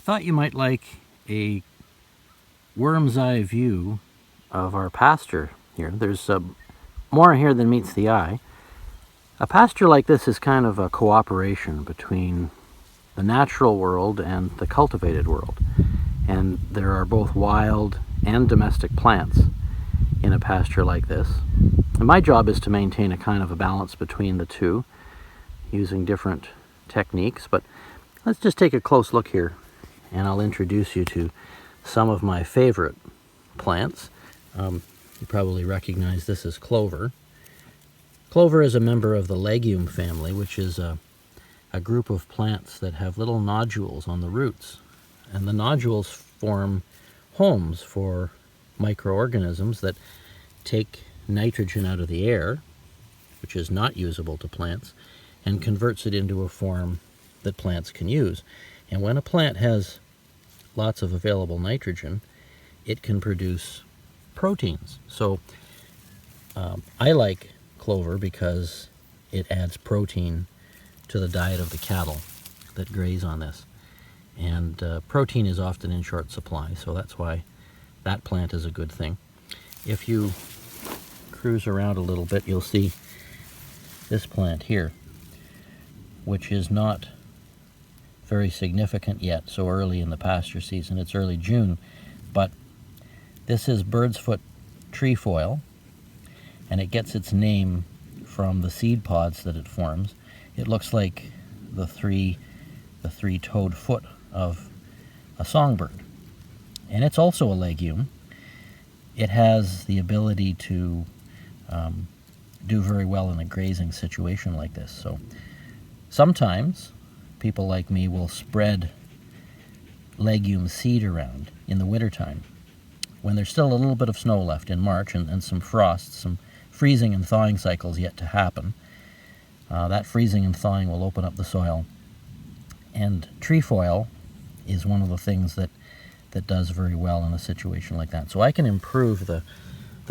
thought you might like a worm's eye view of our pasture here. There's more here than meets the eye. A pasture like this is kind of a cooperation between the natural world and the cultivated world. And there are both wild and domestic plants in a pasture like this. And my job is to maintain a kind of a balance between the two, using different techniques. But let's just take a close look here, and I'll introduce you to some of my favorite plants. You probably recognize this as clover. Clover is a member of the legume family, which is a group of plants that have little nodules on the roots. And the nodules form homes for microorganisms that take nitrogen out of the air, which is not usable to plants, and converts it into a form that plants can use. And when a plant has lots of available nitrogen, it can produce proteins. So I like clover because it adds protein to the diet of the cattle that graze on this. And protein is often in short supply, so that's why that plant is a good thing. If you cruise around a little bit, you'll see this plant here, which is not very significant yet, so early in the pasture season. It's early June, but this is bird's foot trefoil, and it gets its name from the seed pods that it forms. It looks like the three-toed foot of a songbird, and it's also a legume. It has the ability to do very well in a grazing situation like this. So sometimes people like me will spread legume seed around in the wintertime when there's still a little bit of snow left in March and some frost, some freezing and thawing cycles yet to happen. That freezing and thawing will open up the soil, and trefoil is one of the things that does very well in a situation like that. So I can improve the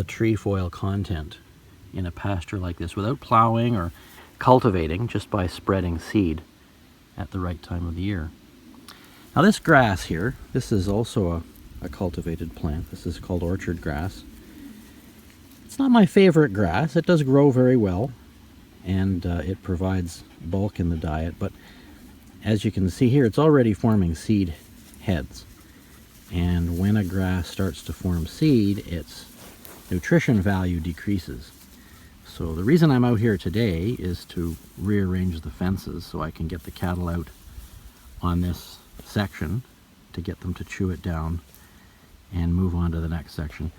trefoil content in a pasture like this without plowing or cultivating, just by spreading seed at the right time of the year. Now this grass here, this is also a cultivated plant. This is called orchard grass. It's not my favorite grass. It does grow very well, and it provides bulk in the diet, but as you can see here, it's already forming seed heads. And when a grass starts to form seed, its nutrition value decreases. So the reason I'm out here today is to rearrange the fences so I can get the cattle out on this section to get them to chew it down and move on to the next section.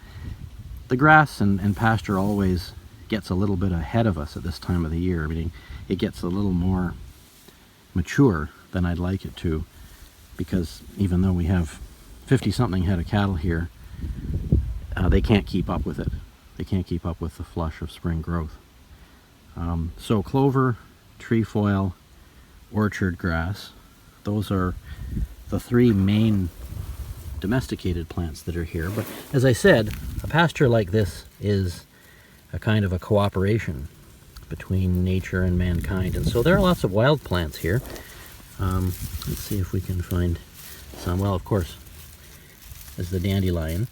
The grass and pasture always gets a little bit ahead of us at this time of the year, meaning it gets a little more mature than I'd like it to, because even though we have 50-something head of cattle here, they can't keep up with it. They can't keep up with the flush of spring growth. So clover, trefoil, orchard grass, those are the three main domesticated plants that are here. But as I said, a pasture like this is a kind of a cooperation between nature and mankind. And so there are lots of wild plants here. Let's see if we can find some. Well, of course, there's the dandelion.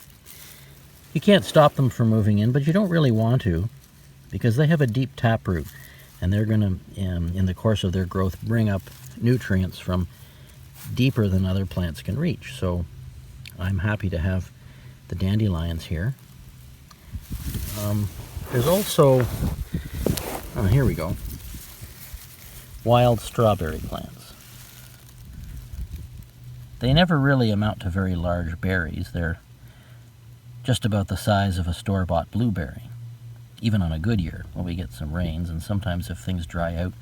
You can't stop them from moving in, but you don't really want to, because they have a deep taproot, and they're going to, in the course of their growth, bring up nutrients from deeper than other plants can reach. So I'm happy to have the dandelions here. There's also, oh, here we go, wild strawberry plants. They never really amount to very large berries. They're just about the size of a store-bought blueberry, even on a good year when we get some rains, and sometimes if things dry out,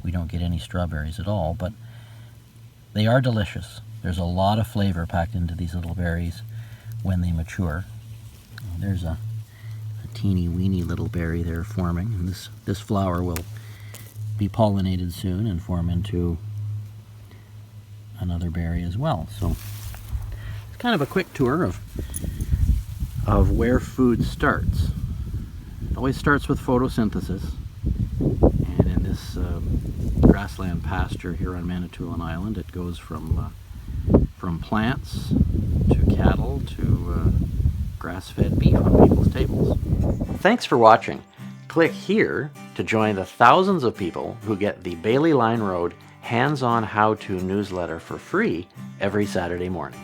we don't get any strawberries at all, but they are delicious. There's a lot of flavor packed into these little berries when they mature. There's a teeny weeny little berry there forming, and this flower will be pollinated soon and form into another berry as well. So it's kind of a quick tour of where food starts. It always starts with photosynthesis, and in this grassland pasture here on Manitoulin Island, it goes from from plants to cattle to grass-fed beef on people's tables. Thanks for watching. Click here to join the thousands of people who get the Bailey Line Road hands-on how-to newsletter for free every Saturday morning.